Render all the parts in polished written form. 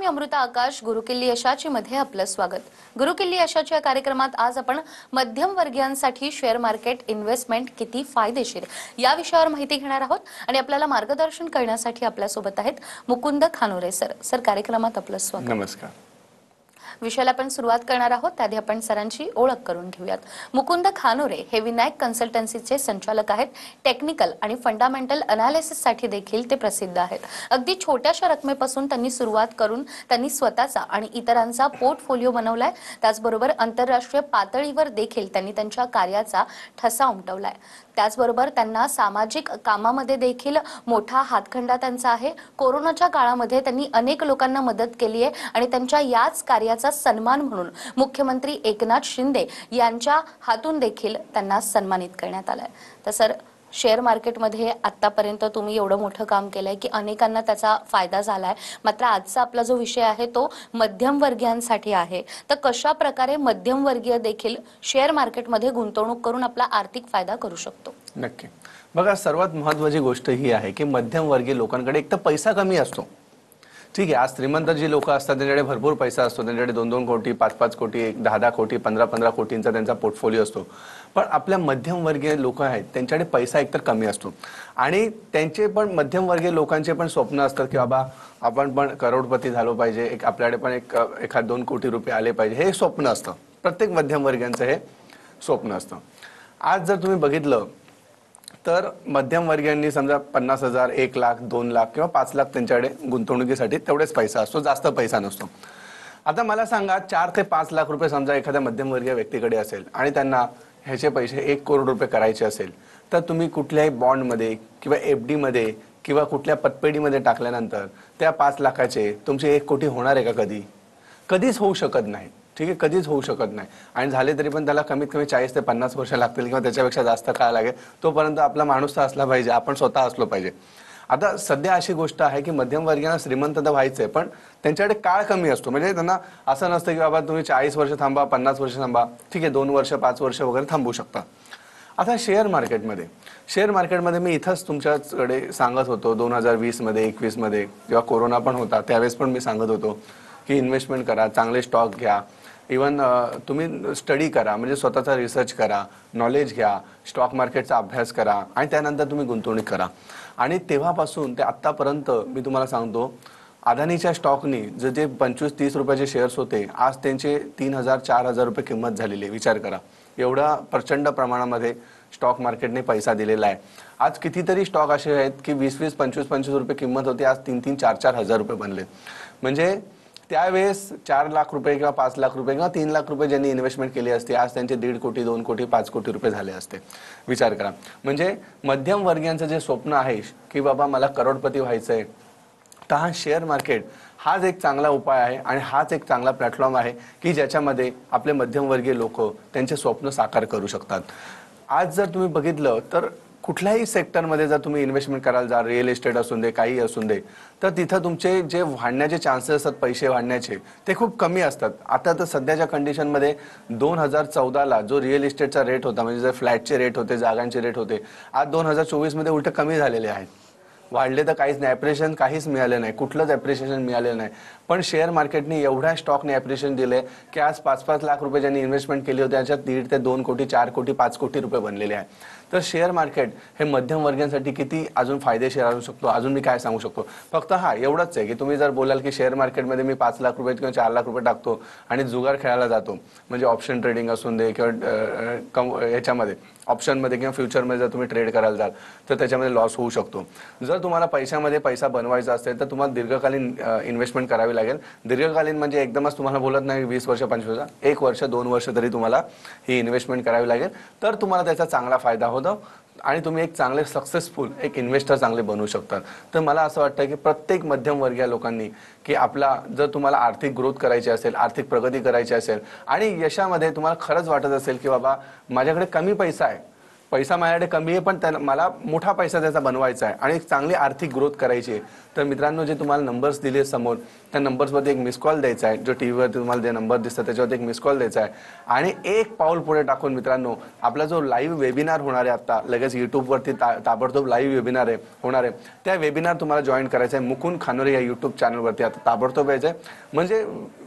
मी अमृता आकाश. गुरुकिल्ली यशाची मध्ये आपलं स्वागत. गुरुकिल्ली यशाच्या कार्यक्रमात आज आपण मध्यम वर्गीयांसाठी शेअर मार्केट इन्व्हेस्टमेंट किती फायदेशीर या विषयावर माहिती घेणार आहोत आणि आपल्याला मार्गदर्शन करण्यासाठी आपल्या सोबत आहेत मुकुंद खानोरे सर. सर, कार्यक्रमात आपलं स्वागत. नमस्कार. विषयाला आपण सुरुवात करणार आहोत त्याआधी आपण सरांची ओळख करून घेऊयात. मुकुंद खानोरे हे विनायक कन्सल्टन्सीचे संचालक आहेत. टेक्निकल आणि फंडामेंटल अनालिसिस साठी देखील ते प्रसिद्ध आहेत. अगदी छोट्याशा रकमेपासून त्यांनी सुरुवात करून त्यांनी स्वतःचा आणि इतरांचा पोर्टफोलिओ बनवलाय. त्याचबरोबर आंतरराष्ट्रीय पातळीवर देखील त्यांनी त्यांच्या कार्याचा ठसा उमटवलाय. त्याचबरोबर त्यांना सामाजिक कामामध्ये देखील मोठा हातखंडा त्यांचा आहे. कोरोनाच्या काळामध्ये त्यांनी अनेक लोकांना मदत केली आहे आणि त्यांच्या याच कार्याचा सन्मान म्हणून मुख्यमंत्री एकनाथ शिंदे यांच्या हातून देखील त्यांना सन्मानित करण्यात आलाय. तर सर, शेअर मार्केटमध्ये आतापर्यंत तुम्ही एवढं मोठं काम केलंय की अनेकांना त्याचा फायदा झालाय. मात्र आजचा आपला जो विषय आहे तो मध्यमवर्गीयांसाठी आहे. तर कशा प्रकारे मध्यमवर्गीय देखील शेअर मार्केटमध्ये गुंतवणूक करून आपला आर्थिक फायदा करू शकतो? नक्की. बघा, सर्वात महत्त्वाची गोष्ट ही आहे की मध्यमवर्गीय लोकांकडे एक तर पैसा कमी असतो. ठीक आहे, आज श्रीमंत जी लोक असतात त्यांच्याकडे भरपूर पैसा असतो. त्यांच्याकडे 2-2 कोटी, 5-5 कोटी, 10-10 कोटी, 15-15 कोटींचा त्यांचा पोर्टफोलिओ असतो. पण आपल्या मध्यमवर्गीय लोक आहेत त्यांच्याकडे पैसा एकतर कमी असतो आणि त्यांचे पण मध्यमवर्गीय लोकांचे पण स्वप्न असतात की बाबा आपण पण करोडपती झालो पाहिजे, एक आपल्याकडे पण एखाद 2 कोटी रुपये आले पाहिजे, हे स्वप्न असतं. प्रत्येक मध्यमवर्गीयांचं हे स्वप्न असतं. आज जर तुम्ही बघितलं तर मध्यमवर्गीयांनी समजा 50,000, 1 लाख, 2 लाख किंवा 5 लाख त्यांच्याकडे गुंतवणुकीसाठी तेवढेच पैसा असतो, जास्त पैसा नसतो. आता मला सांगा, 4 ते 5 लाख रुपये समजा एखाद्या मध्यमवर्गीय व्यक्तीकडे असेल आणि त्यांना ह्याचे पैसे 1 करोड रुपये करायचे असेल तर तुम्ही कुठल्याही बॉन्डमध्ये किंवा FD मध्ये किंवा कुठल्या पतपेढीमध्ये टाकल्यानंतर त्या 5 लाखाचे तुमचे 1 कोटी होणार आहे का? कधीच होऊ शकत नाही. ठीक आहे, कधीच होऊ शकत नाही. आणि झाले तरी पण त्याला कमीत कमी 40 ते 50 वर्ष लागतील किंवा त्याच्यापेक्षा जास्त काळ लागेल. तोपर्यंत आपला माणूस तर असला पाहिजे, आपण स्वतः असलो पाहिजे. आता सध्या अशी गोष्ट आहे की मध्यमवर्गीयांना श्रीमंत तर व्हायचंय पण त्यांच्याकडे काळ कमी असतो. म्हणजे त्यांना असं नसतं की बाबा तुम्ही 40 वर्ष थांबा, 50 वर्ष थांबा. ठीक आहे, 2 वर्ष, 5 वर्ष वगैरे थांबू शकता. आता शेअर मार्केटमध्ये मी इथंच तुमच्याकडे सांगत होतो 2020 मध्ये, 21 मध्ये जेव्हा कोरोना पण होता त्यावेळेस पण मी सांगत होतो की इन्व्हेस्टमेंट करा, चांगले स्टॉक घ्या, इवन तुम्ही स्टडी करा, म्हणजे स्वतःचा रिसर्च करा, नॉलेज घ्या, स्टॉक मार्केटचा अभ्यास करा आणि त्यानंतर तुम्ही गुंतवणूक करा. आणि तेव्हापासून ते आत्तापर्यंत मी तुम्हाला सांगतो, अदानीच्या स्टॉकनी जे 25-30 रुपयाचे शेअर्स होते आज त्यांचे 3,000-4,000 रुपये किंमत झालेली आहे. विचार करा, एवढा प्रचंड प्रमाणामध्ये स्टॉक मार्केटने पैसा दिलेला आहे. आज कितीतरी स्टॉक असे आहेत की 20-20, 25-25 रुपये किंमत होती, आज 3-3, 4-4 हजार रुपये बनले. म्हणजे त्यावेळेस 4 लाख रुपये किंवा 5 लाख रुपये किंवा 3 लाख रुपये ज्यांनी इन्व्हेस्टमेंट केली असते आज त्यांचे 1.5 कोटी, 2 कोटी, 5 कोटी रुपये झाले असते. विचार करा. म्हणजे मध्यम वर्गीयांचं जे स्वप्न आहे की बाबा मला करोडपती व्हायचंय, तर हा शेअर मार्केट हाच एक चांगला उपाय आहे आणि हाच एक चांगला प्लॅटफॉर्म आहे की ज्याच्यामध्ये आपले मध्यमवर्गीय लोक त्यांचे स्वप्न साकार करू शकतात. आज जर तुम्ही बघितलं तर कुठल्याही सेक्टरमध्ये जर तुम्ही इन्व्हेस्टमेंट कराल, जा रिअल इस्टेट असून दे, काही असून दे, तर तिथं तुमचे जे वाढण्याचे चान्सेस असतात पैसे वाढण्याचे ते खूप कमी असतात. आता तर सध्याच्या कंडिशनमध्ये 2014ला जो रिअल इस्टेटचा रेट होता, म्हणजे जे फ्लॅटचे रेट होते, जागांचे रेट होते, आज 2024 मध्ये उलट कमी झालेले आहेत. वाढले तर काहीच नाही, ॲप्रिशिएशन काहीच मिळालं नाही, कुठलंच ॲप्रिशिएशन मिळालेलं नाही. पण शेअर मार्केटने एवढ्या स्टॉकने ॲप्रिशिएशन दिले की आज 5-5 लाख रुपये ज्यांनी इन्व्हेस्टमेंट केली होती त्याच्यात 1.5 ते 2 कोटी, 4 कोटी, 5 कोटी रुपये बनलेले आहे. तर शेअर मार्केट हे मध्यम वर्गीयांसाठी किती अजून फायदेशीर असू शकतो, अजून मी काय सांगू शकतो. फक्त एवढंच आहे की तुम्ही जर बोलाल की शेअर मार्केटमध्ये मी 5 लाख रुपये किंवा 4 लाख रुपये टाकतो आणि जुगार खेळायला जातो, म्हणजे ऑप्शन ट्रेडिंग असून दे किंवा ह्याच्यामध्ये ऑप्शनमध्ये किंवा फ्युचरमध्ये जर तुम्ही ट्रेड करायला जाल तर त्याच्यामध्ये लॉस होऊ शकतो. जर तुम्हाला पैशामध्ये पैसा बनवायचा असेल तर तुम्हाला दीर्घकालीन इन्व्हेस्टमेंट करावी लागेल. दीर्घकालीन म्हणजे एकदमच तुम्हाला बोलत नाही 20 वर्ष, 25 वर्ष, 1 वर्ष, 2 वर्ष तरी तुम्हाला ही इन्व्हेस्टमेंट करावी लागेल. तर तुम्हाला त्याचा चांगला फायदा होतो आणि तुम्ही एक चांगले सक्सेसफुल एक इन्व्हेस्टर चांगले बनवू शकतात. तर मला असं वाटतं की प्रत्येक मध्यमवर्गीय लोकांनी की आपला जर तुम्हाला आर्थिक ग्रोथ करायची असेल, आर्थिक प्रगती करायची असेल आणि यशामध्ये तुम्हाला खरंच वाटत असेल की बाबा माझ्याकडे कमी पैसा आहे पैसा माझ्याकडे कमी आहे, पण मला मोठा पैसा त्याचा बनवायचा आहे आणि एक चांगली आर्थिक ग्रोथ करायची आहे, तर मित्रांनो जे तुम्हाला नंबर्स दिले समोर, त्या नंबर्सवरती एक मिस कॉल द्यायचा आहे. जो टीव्हीवरती तुम्हाला जे नंबर दिसतात त्याच्यावरती एक मिस कॉल द्यायचा आहे आणि एक पाऊल पुढे टाकून मित्रांनो आपला जो लाईव्ह वेबिनार होणार आहे, आता लगेच यूट्यूबवरती ताबडतोब लाईव्ह वेबिनार आहे होणार आहे, त्या वेबिनार तुम्हाला जॉईन करायचं आहे मुकुंद खानोरे या यूट्यूब चॅनलवरती. आता ताबडतोब यायचं आहे, म्हणजे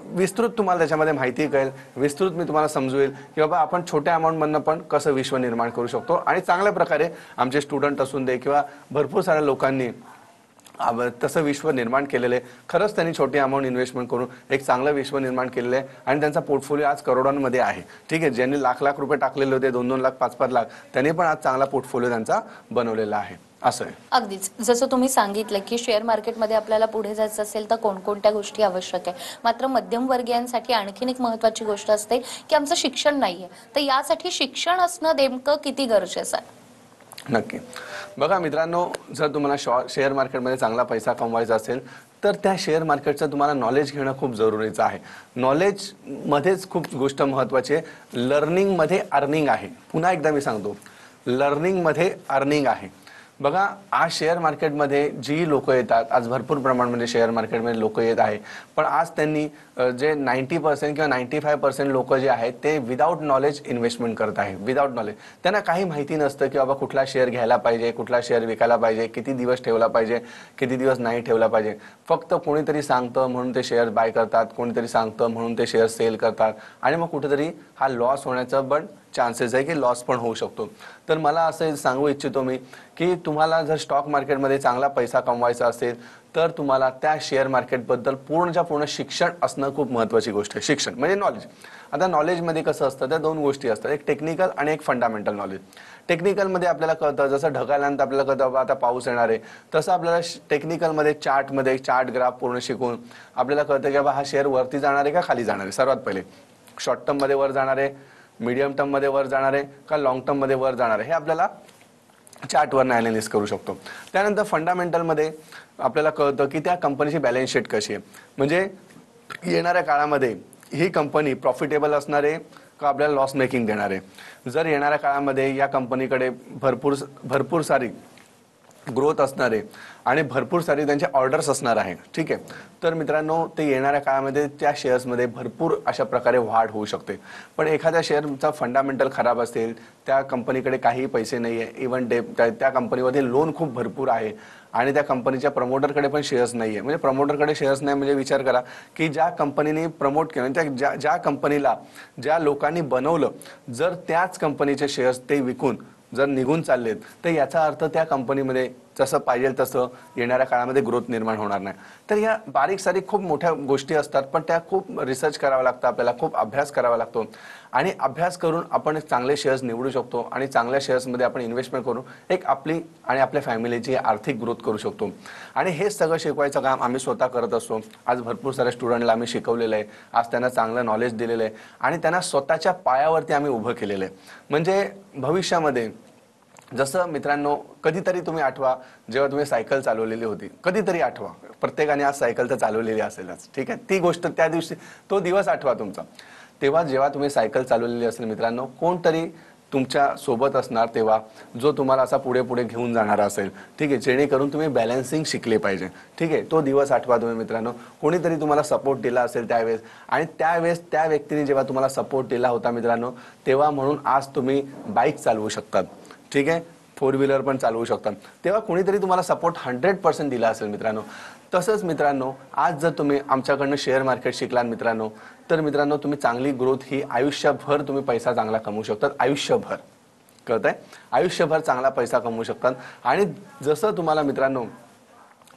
विस्तृत तुम्हाला त्याच्यामध्ये माहिती कळेल, विस्तृत मी तुम्हाला समजवेल की बाबा आपण छोट्या अमाऊंटमधनं पण कसं विश्व निर्माण करू शकतो. आणि चांगल्या प्रकारे आमचे स्टुडंट असून दे किंवा भरपूर साऱ्या लोकांनी तसं विश्व निर्माण केलेलं आहे. खरंच त्यांनी छोटी अमाऊंट इन्व्हेस्टमेंट करून एक चांगलं विश्व निर्माण केलेलं आहे आणि त्यांचा पोर्टफोलिओ आज करोडांमध्ये आहे. ठीक आहे, ज्यांनी लाख लाख रुपये टाकलेले होते, 2-2 लाख 5-5 लाख, त्यांनी पण आज चांगला पोर्टफोलिओ त्यांचा बनवलेला आहे. असं आहे. अगदीच जसं तुम्ही सांगितलं की शेअर मार्केटमध्ये आपल्याला पुढे जायचं असेल तर कोणकोणत्या गोष्टी आवश्यक आहे. मात्र मध्यमवर्गीयांसाठी आणखीन एक महत्त्वाची गोष्ट असते की आमचं शिक्षण नाहीये, तर यासाठी शिक्षण असणं नेमकं किती गरजेचं आहे? नक्की. बघा मित्रांनो, जर तुम्हाला शेअर मार्केटमध्ये चांगला पैसा कमवायचा असेल तर त्या शेअर मार्केटचं तुम्हाला नॉलेज घेणं खूप जरुरीचं आहे. नॉलेजमध्येच खूप गोष्ट महत्त्वाची आहे. लर्निंगमध्ये अर्निंग आहे. पुन्हा एकदा मी सांगतो, लर्निंगमध्ये अर्निंग आहे. बघा आज शेअर मार्केटमध्ये जी लोक येतात, आज भरपूर प्रमाणामध्ये शेअर मार्केटमध्ये लोक येत आहे, पण आज त्यांनी जे 90% किंवा 95% लोक जे आहेत ते विदाऊट नॉलेज इन्व्हेस्टमेंट करत आहे. विदाऊट नॉलेज त्यांना काही माहिती नसतं की बाबा कुठला शेअर घ्यायला पाहिजे, कुठला शेअर विकायला पाहिजे, किती दिवस ठेवला पाहिजे, किती दिवस नाही ठेवला पाहिजे. फक्त कोणीतरी सांगतं म्हणून ते शेअर बाय करतात, कोणीतरी सांगतं म्हणून ते शेअर सेल करतात आणि मग कुठेतरी हा लॉस होण्याचं पण चान्सेस आहे की लॉस पण होऊ शकतो. तर मला असं सांगू इच्छितो मी की तुम्हाला जर स्टॉक मार्केटमध्ये चांगला पैसा कमवायचा असेल तर तुम्हाला त्या शेअर मार्केटबद्दल पूर्णच्या पूर्ण शिक्षण असणं खूप महत्त्वाची गोष्ट आहे. शिक्षण म्हणजे नॉलेज. आता नॉलेजमध्ये कसं असतं, त्या 2 गोष्टी असतात, एक टेक्निकल आणि एक फंडामेंटल नॉलेज. टेक्निकलमध्ये आपल्याला कळतं, जसं ढगाल्यानंतर आपल्याला कळतं बाबा आता पाऊस येणार आहे, तसं आपल्याला टेक्निकलमध्ये चार्ट ग्राफ पूर्ण शिकून आपल्याला कळतं की बाबा हा शेअर वरती जाणार आहे का खाली जाणार आहे. सर्वात पहिले शॉर्ट टर्ममध्ये वर जाणार आहे, मीडियम टर्ममध्ये वर जाणार आहे का लॉंग टर्ममध्ये वर जाणार आहे, हे आपल्याला चार्टवर ॲनालिसिस करू शकतो. त्यानंतर फंडामेंटलमध्ये आपल्याला कळतं की त्या कंपनीची बॅलन्स शीट कशी आहे, म्हणजे येणाऱ्या काळामध्ये ही कंपनी प्रॉफिटेबल असणार आहे का आपल्याला लॉस मेकिंग देणार आहे. जर येणाऱ्या काळामध्ये या कंपनीकडे भरपूर सारी ग्रोथ असणार आहे आणि भरपूर सारी त्यांचे ऑर्डर्स असणार आहे, ठीक आहे, तर मित्रांनो ते येणाऱ्या काळामध्ये त्या शेअर्समध्ये भरपूर अशा प्रकारे वाढ होऊ शकते. पण एखाद्या शेअरचा फंडामेंटल खराब असेल, त्या कंपनीकडे काही पैसे नाही आहे, इव्हन त्या कंपनीमध्ये लोन खूप भरपूर आहे आणि त्या कंपनीच्या प्रमोटरकडे पण शेअर्स नाही आहे, म्हणजे प्रमोटरकडे शेअर्स नाही म्हणजे विचार करा की ज्या कंपनीने प्रमोट केलं, त्या ज्या कंपनीला ज्या लोकांनी बनवलं, जर त्याच कंपनीचे शेअर्स ते विकून जर निघून चाललेत तर याचा अर्थ त्या कंपनीमध्ये जसं पाहिजे तसं येणाऱ्या काळामध्ये ग्रोथ निर्माण होणार नाही. तर या बारीक सारीक खूप मोठ्या गोष्टी असतात, पण त्या खूप रिसर्च करावा लागतं, आपल्याला खूप अभ्यास करावा लागतो आणि अभ्यास करून आपण चांगले शेअर्स निवडू शकतो आणि चांगल्या शेअर्समध्ये आपण इन्व्हेस्टमेंट करून एक आपली आणि आपल्या फॅमिलीची आर्थिक ग्रोथ करू शकतो. आणि हे सगळं शिकवायचं काम आम्ही स्वतः करत असतो. आज भरपूर साऱ्या स्टुडंटला आम्ही शिकवलेलं आहे, आज त्यांना चांगलं नॉलेज दिलेलं आहे आणि त्यांना स्वतःच्या पायावरती आम्ही उभं केलेलं आहे. म्हणजे भविष्यामध्ये जसं मित्रांनो कधीतरी तुम्ही आठवा जेव्हा तुम्ही सायकल चालवलेली होती, कधीतरी आठवा, प्रत्येकाने आज सायकल तर चालवलेली असेलच, ठीक आहे, ती गोष्ट त्या दिवशी तो दिवस आठवा तुमचा. तेव्हा जेव्हा तुम्ही सायकल चालवलेली असेल मित्रांनो, कोणतरी तुमच्या सोबत असणार तेव्हा जो तुम्हाला असा पुढे पुढे घेऊन जाणार असेल, ठीक आहे, जेणेकरून तुम्ही बॅलन्सिंग शिकले पाहिजे, ठीक आहे, तो दिवस आठवा तुम्ही मित्रांनो. कोणीतरी तुम्हाला सपोर्ट दिला असेल त्यावेळेस आणि त्यावेळेस त्या व्यक्तीने जेव्हा तुम्हाला सपोर्ट दिला होता मित्रांनो, तेव्हा म्हणून आज तुम्ही बाईक चालवू शकतात, ठीक आहे, 4 व्हीलर पण चालवू शकतात. तेव्हा कोणीतरी तुम्हाला सपोर्ट 100% दिला असेल मित्रांनो. तसंच मित्रांनो आज जर तुम्ही आमच्याकडनं शेअर मार्केट शिकलात मित्रांनो, तर मित्रांनो तुम्ही चांगली ग्रोथ ही आयुष्यभर तुम्ही पैसा चांगला कमवू शकतात. आयुष्यभर कळतंय, आयुष्यभर चांगला पैसा कमवू शकतात. आणि जसं तुम्हाला मित्रांनो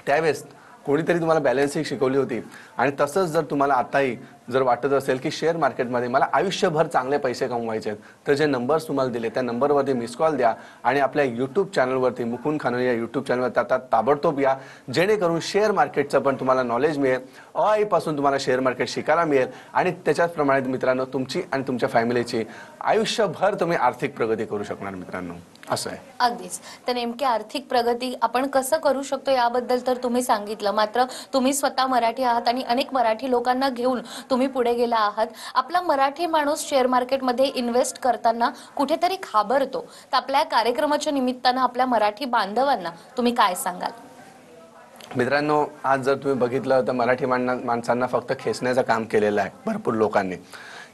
त्यावेळेस कोणीतरी तुम्हाला बॅलन्सिंग शिकवली होती आणि तसंच जर तुम्हाला आताही जर वाटत असेल की शेअर मार्केटमध्ये मला आयुष्यभर चांगले पैसे कमवायचे आहेत, तर जे नंबर्स तुम्हाला दिले त्या नंबरवरती मिस कॉल द्या आणि आपल्या यूट्यूब चॅनलवरती मुकुंद खानोरे या यूट्यूब चॅनलवर ताबडतोब या, जेणेकरून शेअर मार्केटचं पण तुम्हाला नॉलेज मिळेल, अआईपासून तुम्हाला शेअर मार्केट शिकायला मिळेल आणि त्याच्याचप्रमाणे मित्रांनो तुमची आणि तुमच्या फॅमिलीची आयुष्यभर तुम्ही आर्थिक प्रगती करू शकणार मित्रांनो, असं आहे. अगदीच. तर नेमकी आर्थिक प्रगती आपण कसं करू शकतो याबद्दल तर तुम्ही सांगितलं. मात्र तुम्ही स्वतः मराठी आहात आणि अनेक मराठी लोकांना घेऊन तुम्ही पुढे गेला आहात. आपला मराठी माणूस शेअर मार्केटमध्ये इन्व्हेस्ट करताना कुठेतरी घाबरतो. तर आपल्या कार्यक्रमाच्या निमित्तानं आपल्या मराठी बांधवांना तुम्ही काय सांगाल? मित्रांनो, आज जर तुम्ही बघितलं तर मराठी माणसांना फक्त खेचण्याचं काम केलेलं आहे भरपूर लोकांनी,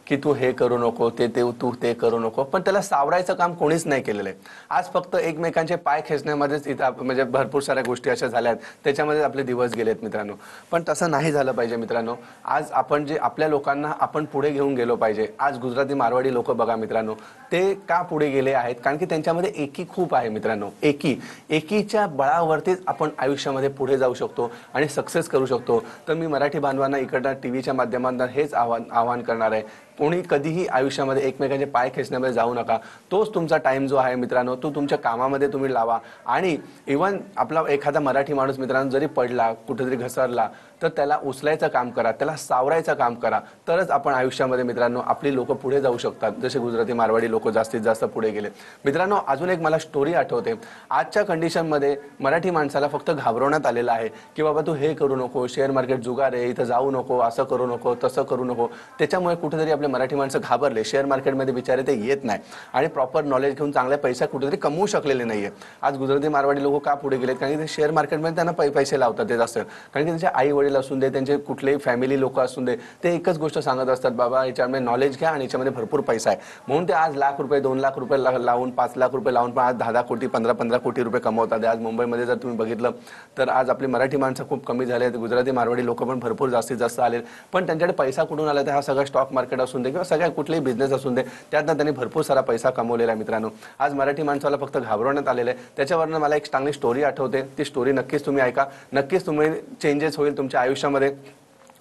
की तू हे करू नको, तू ते करू नको, पण त्याला सावरायचं काम कोणीच नाही केलेलं आहे. आज फक्त एकमेकांचे पाय खेचण्यामध्येच इथं म्हणजे भरपूर साऱ्या गोष्टी अशा झाल्यात, त्याच्यामध्ये आपले दिवस गेलेत मित्रांनो. पण तसं नाही झालं पाहिजे मित्रांनो. आज आपण जे आपल्या लोकांना आपण पुढे घेऊन गेलो पाहिजे. आज गुजराती मारवाडी लोक बघा मित्रांनो, ते का पुढे गेले आहेत? कारण की त्यांच्यामध्ये एकी खूप आहे मित्रांनो. एकीच्या बळावरतीच आपण आयुष्यामध्ये पुढे जाऊ शकतो आणि सक्सेस करू शकतो. तर मी मराठी बांधवांना इकडनं टीव्हीच्या माध्यमातून हेच आवाहन करणार आहे, कोणी कधीही आयुष्यामध्ये एकमेकांचे पाय खेचण्यामध्ये जाऊ नका. तोच तुमचा टाइम जो आहे मित्रांनो, तो तुमच्या कामामध्ये तुम्ही लावा. आणि इव्हन आपला एखादा मराठी माणूस मित्रांनो जरी पडला, कुठेतरी घसरला, तर त्याला उचलायचं काम करा, त्याला सावरायचं काम करा. तरच आपण आयुष्यामध्ये मित्रांनो आपली लोक पुढे जाऊ शकतात. जसे गुजराती मारवाडी लोक जास्तीत जास्त पुढे गेले मित्रांनो. अजून एक मला स्टोरी आठवते. आजच्या कंडिशनमध्ये मराठी माणसाला फक्त घाबरवण्यात आलेलं आहे की बाबा तू हे करू नको, शेअर मार्केट जुगार आहे, इथं जाऊ नको, असं करू नको, तसं करू नको. त्याच्यामुळे कुठेतरी आपले मराठी माणसं घाबरले. शेअर मार्केटमध्ये बिचारे ते येत नाही आणि प्रॉपर नॉलेज घेऊन चांगल्या पैसा कुठेतरी कमवू शकलेले नाहीये. आज गुजराती मारवाडी लोक का पुढे गेलेत? कारण की ते शेअर मार्केटमध्ये त्यांना पैसे लावतात ते जास्त. कारण की त्यांचे आई वडील असून दे, त्यांचे कुठलेही फॅमिली लोक असून दे, ते एकच गोष्ट सांगत असतात, बाबा याच्यामध्ये नॉलेज घ्या आणि याच्यामध्ये भरपूर पैसा आहे. म्हणून ते आज लाख रुपये, 2 लाख रुपये लावून, 5 लाख रुपये लावून पण आज 10 कोटी, 15 कोटी रुपये कमवतात. आज मुंबईमध्ये जर तुम्ही बघितलं तर आज आपली मराठी माणसं खूप कमी झाले आहेत. गुजराती मारवाडी लोक पण भरपूर जास्तीत जास्त आले. पण त्यांच्याकडे पैसा कुठून आला? तर हा सगळा स्टॉक मार्केट असून दे किंवा सगळ्या कुठलेही बिझनेस असून दे, त्यातनं त्यांनी भरपूर सारा पैसा कमवलेला आहे मित्रांनो. आज मराठी माणसाला फक्त घाबरवण्यात आलेलं आहे. त्याच्यावरनं मला एक चांगली स्टोरी आठवते. ती स्टोरी नक्कीच तुम्ही ऐका. नक्कीच तुम्ही चेंजेस होईल तुमच्या आयुष्यामध्ये.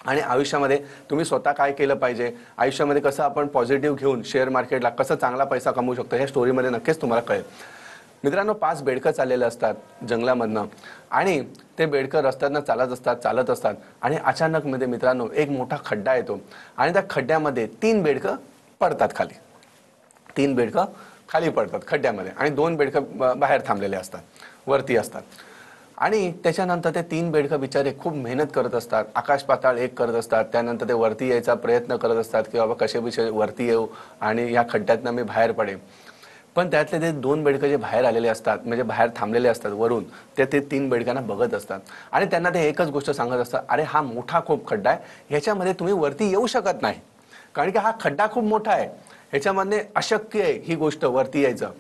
आणि आयुष्यामध्ये तुम्ही स्वतः काय केलं पाहिजे, आयुष्यामध्ये कसं आपण पॉझिटिव्ह घेऊन शेअर मार्केटला कसं चांगला पैसा कमवू शकतो, ह्या स्टोरीमध्ये नक्कीच तुम्हाला कळेल. मित्रांनो, 5 बेडकं चाललेले असतात जंगलामधनं आणि ते बेडकं रस्त्यानं चालत असतात आणि अचानक मध्ये मित्रांनो एक मोठा खड्डा येतो आणि त्या खड्ड्यामध्ये 3 बेडकं पडतात खाली. 3 बेडकं खाली पडतात खड्ड्यामध्ये आणि 2 बेडकं बाहेर थांबलेले असतात, वरती असतात. आणि त्याच्यानंतर ते 3 बेडकं बिचारे खूप मेहनत करत असतात, आकाश पाताळ एक करत असतात. त्यानंतर ते वरती यायचा प्रयत्न करत असतात की बाबा कसे वरती येऊ आणि या खड्ड्यातनं मी बाहेर पडेन. पण त्यातले ते 2 बेडकं जे बाहेर आलेले असतात, म्हणजे बाहेर थांबलेले असतात वरून, ते 3 बेडकांना बघत असतात आणि त्यांना ते एकच गोष्ट सांगत असतात, अरे हा मोठा खूप खड्डा आहे, ह्याच्यामध्ये तुम्ही वरती येऊ शकत नाही. कारण की हा खड्डा खूप मोठा आहे, ह्याच्यामध्ये अशक्य आहे ही गोष्ट वरती यायचं.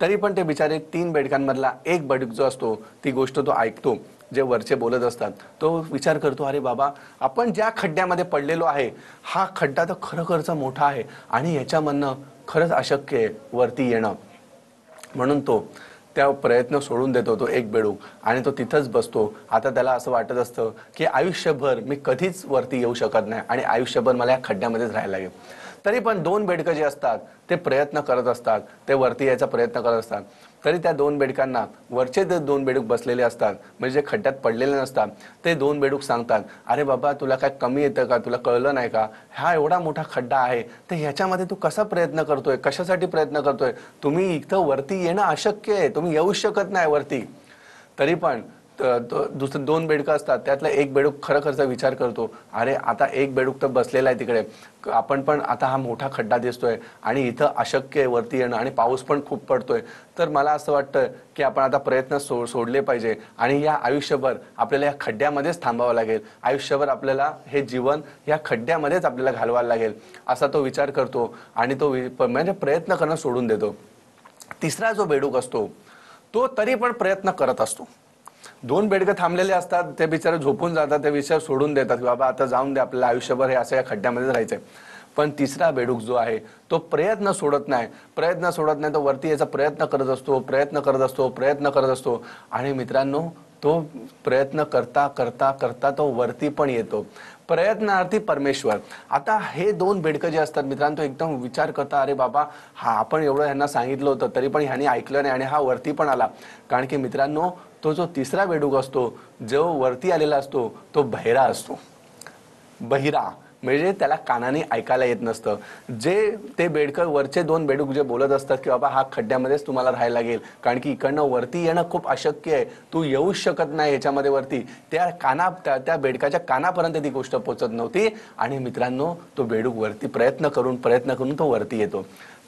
तरी पण ते बिचारे 3 बेडकांमधला एक बेडूक जो असतो ती गोष्ट तो ऐकतो, जे वरचे बोलत असतात. तो विचार करतो, अरे बाबा आपण ज्या खड्ड्यामध्ये पडलेलो आहे हा खड्डा तर खरोखरचा मोठा आहे आणि याच्यामधनं खरंच अशक्य आहे वरती येणं. म्हणून तो त्या प्रयत्न सोडून देतो, तो एक बेडूक, आणि तो तिथंच बसतो. आता त्याला असं वाटत असतं की आयुष्यभर मी कधीच वरती येऊ शकत नाही आणि आयुष्यभर मला या खड्ड्यामध्येच राहायला लागेल. तरी पण 2 बेडकं जे असतात ते प्रयत्न करत असतात, ते वरती यायचा प्रयत्न करत असतात. तरी त्या 2 बेडकांना वरचे जे 2 बेडूक बसलेले असतात, म्हणजे जे खड्ड्यात पडलेले नसतात, ते 2 बेडूक सांगतात, अरे बाबा तुला काय कमी येतं का, तुला कळलं नाही का, हा एवढा मोठा खड्डा आहे, तर ह्याच्यामध्ये तू कसा प्रयत्न करतोय, कशासाठी प्रयत्न करतोय, तुम्ही इथं वरती येणं अशक्य आहे, तुम्ही येऊ शकत नाही वरती. तरी पण दुसरे 2 बेडकं असतात, त्यातला एक बेडूक खरखरचा विचार करतो, अरे आता एक बेडूक तर बसलेला आहे तिकडे, आपण पण आता हा मोठा खड्डा दिसतोय आणि इथं अशक्य आहे वरती येणं आणि पाऊस पण खूप पडतोय, तर मला असं वाटतं की आपण आता प्रयत्न सोडले पाहिजे आणि या आयुष्यभर आपल्याला या खड्ड्यामध्येच थांबावं लागेल, आयुष्यभर आपल्याला हे जीवन या खड्ड्यामध्येच आपल्याला घालवायला लागेल, असा तो विचार करतो आणि तो म्हणजे प्रयत्न करणं सोडून देतो. तिसरा जो बेडूक असतो तो तरी पण प्रयत्न करत असतो. 2 बेडकं थांबलेले असतात, ते बिचारे झोपून जातात, ते विचार सोडून देतात, बाबा आता जाऊन दे, आपल्याला आयुष्यभर हे असं या खड्ड्यामध्ये राहायचंय. पण तिसरा बेडूक जो आहे तो प्रयत्न सोडत नाही, तो वरती याचा प्रयत्न करत असतो आणि मित्रांनो तो प्रयत्न करता करता करता तो वरती पण येतो. प्रयत्नार्थी परमेश्वर. आता हे 2 बेडकं जे असतात मित्रांनो, तो एकदम विचार करता, अरे बाबा हा आपण एवढं ह्यांना सांगितलं होतं तरी पण ह्यांनी ऐकलं नाही आणि हा वरती पण आला. कारण की मित्रांनो तो जो तिसरा बेडूक असतो, जो वरती आलेला असतो, तो बहिरा असतो. बहिरा म्हणजे त्याला कानाने ऐकायला येत नसतं. जे ते बेडकर वरचे 2 बेडूक जे बोलत असतात की बाबा हा खड्ड्यामध्येच तुम्हाला राहायला लागेल, कारण की इकडनं वरती येणं खूप अशक्य आहे, तू येऊच शकत नाही ह्याच्यामध्ये वरती, त्या बेडकाच्या कानापर्यंत ती गोष्ट पोहोचत नव्हती. आणि मित्रांनो, तो बेडूक वरती प्रयत्न करून तो वरती येतो.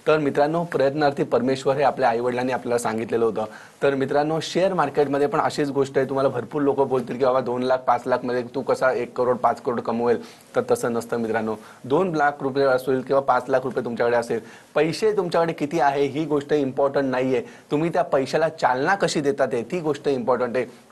तर मित्रांनो, प्रयत्नार्थी परमेश्वर हे आपल्या आईवडिलांनी आपल्याला सांगितलेलं होतं. तर मित्रांनो, शेअर मार्केटमध्ये पण अशीच गोष्ट आहे. तुम्हाला भरपूर लोक बोलतील की बाबा 2 लाख 5 लाख मध्ये तू कसा 1 करोड 5 करोड कमवेल. तर तसं नसतं मित्रांनो. 2 लाख रुपये असेल किंवा 5 लाख रुपये तुमच्याकडे असेल, पैसे तुमच्याकडे किती आहे ही गोष्ट इम्पॉर्टंट नाहीये. तुम्ही त्या पैशाला चालना कशी देतात ती गोष्ट इम्पॉर्टंट आहे.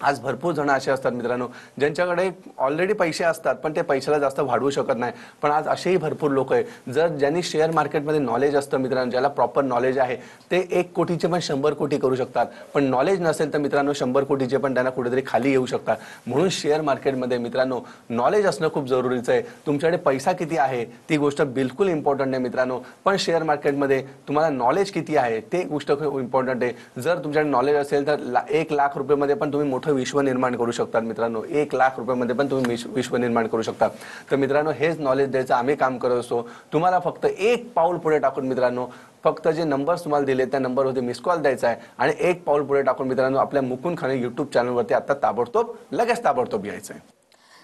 आज भरपूर जण असे असतात मित्रांनो, ज्यांच्याकडे ऑलरेडी पैसे असतात पण ते पैशाला जास्त वाढवू शकत नाही. पण आज असेही भरपूर लोक आहे ज्यांनी शेअर मार्केटमध्ये नॉलेज असतं मित्रांनो, ज्याला प्रॉपर नॉलेज आहे, ते 1 कोटीचे पण 100 कोटी करू शकतात. पण नॉलेज नसेल तर मित्रांनो 100 कोटीचे पण त्यांना कुठेतरी खाली येऊ शकतात. म्हणून शेअर मार्केटमध्ये मित्रांनो नॉलेज असणं खूप जरुरीचं आहे. तुमच्याकडे पैसा किती आहे ती गोष्ट बिलकुल इम्पॉर्टंट नाही मित्रांनो, पण शेअर मार्केटमध्ये तुम्हाला नॉलेज किती आहे ते गोष्ट खूप इम्पॉर्टंट आहे. जर तुमच्याकडे नॉलेज असेल तर 1 लाख रुपयामध्ये पण तुम्ही मोठं विश्व निर्माण करू शकता मित्रांनो. 1 लाख रुपयामध्ये पण तुम्ही विश्व निर्माण करू शकता. तर मित्रांनो, हेच नॉलेज द्यायचं आम्ही काम करत असतो. तुम्हाला फक्त 1 पाऊल पुढे टाकून मित्रांनो, फक्त जे नंबर्स तुम्हाला दिले त्या नंबरवरती मिस कॉल द्यायचा आहे आणि 1 पाऊल पुढे टाकून मित्रांनो आपल्या मुकुंद खाने युट्यूब चॅनलवरती आता लगेच ताबडतोब यायचं आहे.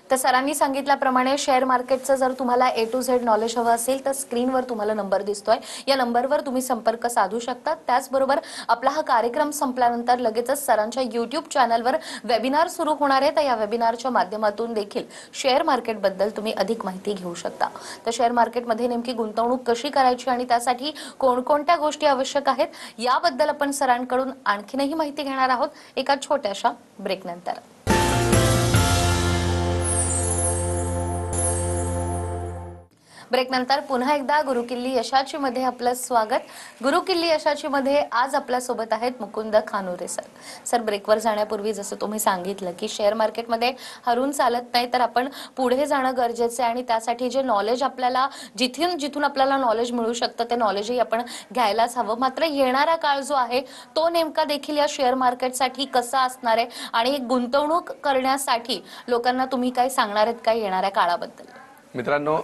तर सरांनी सांगितल्याप्रमाणे शेअर मार्केटचं जर तुम्हाला A to Z नॉलेज हवं असेल तर स्क्रीनवर तुम्हाला नंबर दिसतोय, या नंबरवर तुम्ही संपर्क साधू शकता. त्याचबरोबर आपला हा कार्यक्रम संपल्यानंतर लगेचच सरांच्या YouTube चॅनलवर वेबिनार सुरू होणार आहे. तर या वेबिनारच्या माध्यमातून देखील शेअर मार्केटबद्दल तुम्ही अधिक माहिती घेऊ शकता. तर शेअर मार्केटमध्ये नेमकी गुंतवणूक कशी करायची आणि त्यासाठी कोणकोणत्या गोष्टी आवश्यक आहेत याबद्दल आपण सरांकडून आणखीनही माहिती घेणार आहोत एका छोट्याशा ब्रेकनंतर. ब्रेकनंतर पुन्हा एकदा गुरुकिल्ली यशाची मध्ये आपलं स्वागत. गुरुकिल्ली यशाची मध्ये आज आपल्या सोबत आहेत मुकुंद खानोरे सर. सर, ब्रेकवर जाण्यापूर्वी जसं तुम्ही सांगितलं की शेअर मार्केटमध्ये हरून चालत नाही, तर आपण पुढे जाणं गरजेचं आहे आणि त्यासाठी जे नॉलेज आपल्याला जिथून आपल्याला नॉलेज मिळू शकतं ते नॉलेजही आपण घ्यायलाच हवं. मात्र येणारा काळ जो आहे तो नेमका देखील या शेअर मार्केटसाठी कसा असणार आहे आणि गुंतवणूक करण्यासाठी लोकांना तुम्ही काय सांगणार आहेत काय येणाऱ्या काळाबद्दल? मित्रांनो,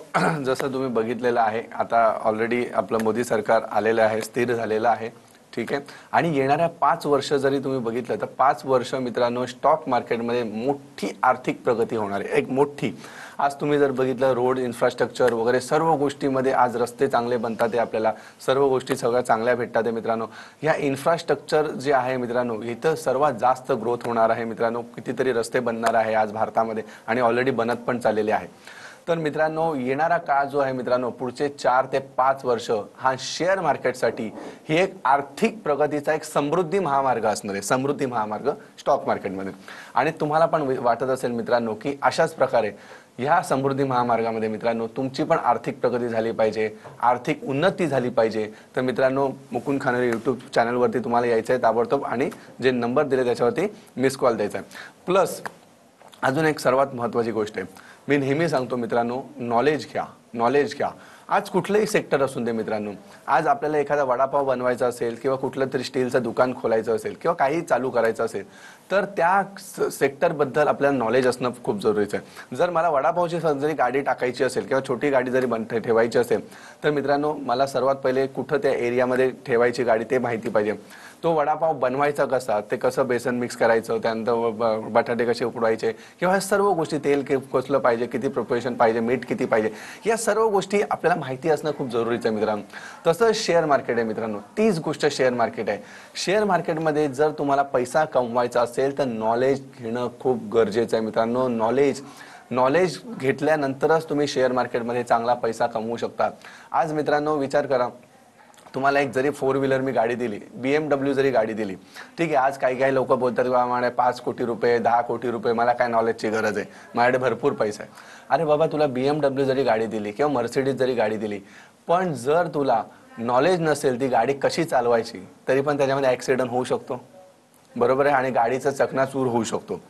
जसं तुम्ही बघितलेलं आहे, आता ऑलरेडी आपलं मोदी सरकार आलेलं आहे, स्थिर झालेलं आहे, ठीक आहे. आणि येणाऱ्या 5 वर्ष जरी तुम्ही बघितलं तर 5 वर्ष मित्रांनो स्टॉक मार्केटमध्ये मोठी आर्थिक प्रगती होणार आहे, एक मोठी. आज तुम्ही जर बघितलं रोड इन्फ्रास्ट्रक्चर वगैरे सर्व गोष्टीमध्ये आज रस्ते चांगले बनतात आहे, आपल्याला सर्व गोष्टी सगळ्या चांगल्या भेटतात आहे मित्रांनो. या इन्फ्रास्ट्रक्चर जे आहे मित्रांनो, इथं सर्वात जास्त ग्रोथ होणार आहे मित्रांनो. कितीतरी रस्ते बनणार आहे आज भारतामध्ये आणि ऑलरेडी बनत पण चाललेले आहे. तर मित्रांनो, येणारा काळ जो आहे मित्रांनो, पुढचे 4 ते 5 वर्ष हा शेअर मार्केटसाठी ही एक आर्थिक प्रगतीचा एक समृद्धी महामार्ग असणार आहे, समृद्धी महामार्ग स्टॉक मार्केटमध्ये. आणि तुम्हाला पण वाटत असेल मित्रांनो की अशाच प्रकारे ह्या समृद्धी महामार्गामध्ये मित्रांनो तुमची पण आर्थिक प्रगती झाली पाहिजे, आर्थिक उन्नती झाली पाहिजे. तर मित्रांनो, मुकुंद खानोरे यूट्यूब चॅनलवरती तुम्हाला यायचं आहे ताबडतोब आणि जे नंबर दिले त्याच्यावरती मिस कॉल द्यायचा आहे. प्लस अजून एक सर्वात महत्त्वाची गोष्ट आहे, मी नेहमी सांगतो मित्रांनो, नॉलेज घ्या, नॉलेज घ्या. आज कुठलंही सेक्टर असून दे मित्रांनो, आज आपल्याला एखादा वडापाव बनवायचा असेल किंवा कुठलं तरी स्टीलचं दुकान खोलायचं असेल किंवा काही चालू करायचं असेल तर त्या सेक्टरबद्दल आपल्याला नॉलेज असणं खूप जरुरीचं आहे. जर मला वडापावची जरी गाडी टाकायची असेल किंवा छोटी गाडी जरी ठेवायची असेल तर मित्रांनो मला सर्वात पहिले कुठं त्या एरियामध्ये ठेवायची गाडी ते माहिती पाहिजे. तो वडापाव बनवायचा कसा, ते कसं बेसन मिक्स करायचं, त्यानंतर बटाटे कसे उकडवायचे किंवा ह्या सर्व गोष्टी, तेल कसलं पाहिजे, किती प्रिपरेशन पाहिजे, मीठ किती पाहिजे, या सर्व गोष्टी आपल्याला माहिती असणं खूप जरुरीचं आहे मित्रांनो. तसंच शेअर मार्केट आहे मित्रांनो, तीच गोष्ट शेअर मार्केट आहे. शेअर मार्केटमध्ये जर तुम्हाला पैसा कमवायचा असेल तर नॉलेज घेणं खूप गरजेचं आहे मित्रांनो. नॉलेज घेतल्यानंतरच तुम्ही शेअर मार्केटमध्ये चांगला पैसा कमवू शकता. आज मित्रांनो विचार करा, तुम्हाला एक जरी 4 व्हीलर मी गाडी दिली, BMW जरी गाडी दिली, ठीक आहे. आज काही लोक बोलतात की माझ्याकडे 5 कोटी रुपये 10 कोटी रुपये, मला काय नॉलेजची गरज आहे, माझ्याकडे भरपूर पैसा आहे. अरे बाबा, तुला BMW जरी गाडी दिली किंवा मर्सिडीज जरी गाडी दिली, पण जर तुला नॉलेज नसेल ती गाडी कशी चालवायची तरी पण त्याच्यामध्ये ॲक्सिडेंट होऊ शकतो, बरोबर आहे, आणि गाडीचा चकनाचूर होऊ शकतो.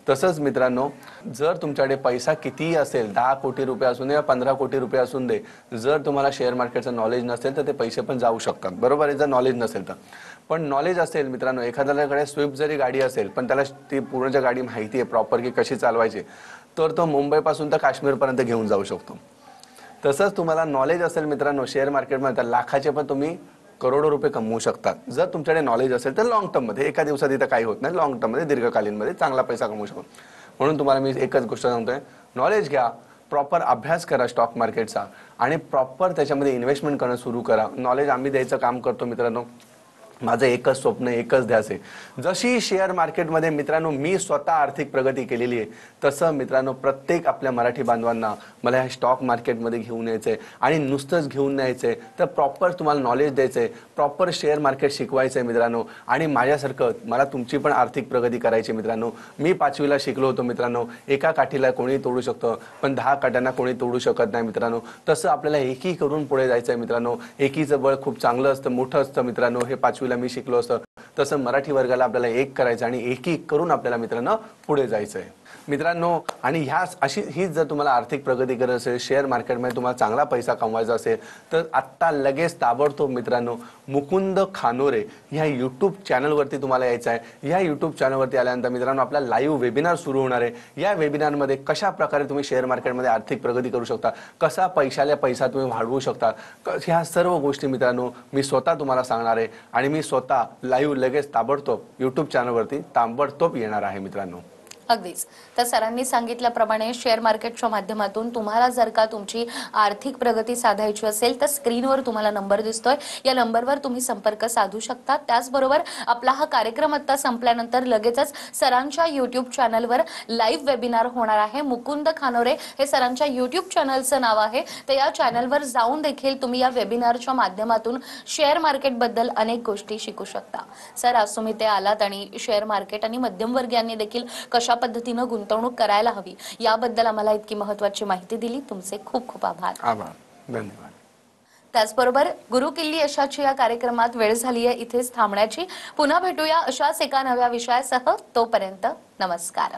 तसंच मित्रांनो, जर तुमच्याकडे पैसा कितीही असेल, 10 कोटी रुपये असून दे या 15 कोटी रुपये असून दे, जर तुम्हाला शेअर मार्केटचं नॉलेज नसेल तर ते पैसे पण जाऊ शकतात, बरोबर आहे, जर नॉलेज नसेल तर. पण नॉलेज असेल मित्रांनो, एखाद्याकडे स्विफ्ट जरी गाडी असेल पण त्याला ती पूर्णच्या गाडी माहिती आहे प्रॉपर की कशी चालवायची, तर तो मुंबईपासून तर काश्मीरपर्यंत घेऊन जाऊ शकतो. तसंच तुम्हाला नॉलेज असेल मित्रांनो शेअर मार्केटमध्ये, तर लाखाचे पण तुम्ही करोडो रुपये कमवू शकतात. जर तुमच्याकडे नॉलेज असेल तर लॉंग टर्ममध्ये, एका दिवसात इथं काही होत नाही, लॉंग टर्ममध्ये दीर्घकालीनमध्ये चांगला पैसा कमवू शकतो. म्हणून तुम्हाला मी एकच गोष्ट सांगतोय, नॉलेज घ्या, प्रॉपर अभ्यास करा स्टॉक मार्केटचा आणि प्रॉपर त्याच्यामध्ये इन्व्हेस्टमेंट करणं सुरू करा. नॉलेज आम्ही द्यायचं काम करतो मित्रांनो. माझं एकच स्वप्न, एकच ध्यास आहे. जशी शेअर मार्केटमध्ये मित्रांनो मी स्वतः आर्थिक प्रगती केलेली आहे, तसं मित्रांनो प्रत्येक आपल्या मराठी बांधवांना मला ह्या स्टॉक मार्केटमध्ये घेऊन यायचं आहे. आणि नुसतंच घेऊन यायचं आहे तर प्रॉपर तुम्हाला नॉलेज द्यायचं आहे, प्रॉपर शेअर मार्केट शिकवायचं आहे मित्रांनो. आणि माझ्यासारखं मला तुमची पण आर्थिक प्रगती करायची मित्रांनो. मी 5वीला शिकलो होतो मित्रांनो, एका काठीला कोणी तोडू शकतं पण 10 काठ्यांना कोणी तोडू शकत नाही मित्रांनो. तसं आपल्याला एकी करून पुढे जायचं आहे मित्रांनो. एकीचं बळ खूप चांगलं असतं, मोठं असतं मित्रांनो. हे 5वीला मी शिकलो असतं. तसं मराठी वर्गाला आपल्याला एक करायचं आणि एक एक करून आपल्याला मित्रांनो पुढे जायचं आहे मित्रांनो. आणि हीच जर तुम्हाला आर्थिक प्रगती करायची असेल, शेअर मार्केटमध्ये तुम्हाला चांगला पैसा कमवायचा असेल, तर आत्ता लगेच ताबडतोब मित्रांनो मुकुंद खानोरे ह्या यूट्यूब चॅनलवरती तुम्हाला यायचं आहे. या यूट्यूब चॅनलवरती आल्यानंतर मित्रांनो आपला लाईव्ह वेबिनार सुरू होणार आहे. या वेबिनारमध्ये कशा प्रकारे तुम्ही शेअर मार्केटमध्ये आर्थिक प्रगती करू शकता, कसा पैसा तुम्ही वाढवू शकता, ह्या सर्व गोष्टी मित्रांनो मी स्वतः तुम्हाला सांगणार आहे. आणि मी स्वतः लाईव्ह लगेच ताबडतोब यूट्यूब चॅनलवरती ताबडतोब येणार आहे मित्रांनो. अगदीच. तर सरांनी सांगितल्याप्रमाणे शेअर मार्केटच्या माध्यमातून तुम्हाला जर का तुमची आर्थिक प्रगती साधायची असेल तर स्क्रीनवर तुम्हाला नंबर दिसतोय, या नंबरवर तुम्ही संपर्क साधू शकता. त्याचबरोबर आपला हा कार्यक्रम आता संपल्यानंतर लगेचच सरांच्या युट्यूब चॅनलवर लाईव्ह वेबिनार होणार आहे. मुकुंद खानोरे हे सरांच्या युट्यूब चॅनलचं नाव आहे. तर या चॅनलवर जाऊन देखील तुम्ही या वेबिनारच्या माध्यमातून शेअर मार्केटबद्दल अनेक गोष्टी शिकू शकता. सर, आज तुम्ही ते आलात आणि शेअर मार्केट आणि मध्यमवर्गीयांनी देखील कशा पद्धतीनं गुंतवणूक करायला हवी याबद्दल आम्हाला इतकी महत्त्वाची माहिती दिली. तुमचे खूप खूप आभार. धन्यवाद. त्याचबरोबर गुरु किल्ली यशाची या कार्यक्रमात वेळ झाली आहे इथेच थांबण्याची. पुन्हा भेटूया अशाच एका नव्या विषयासह. तोपर्यंत नमस्कार.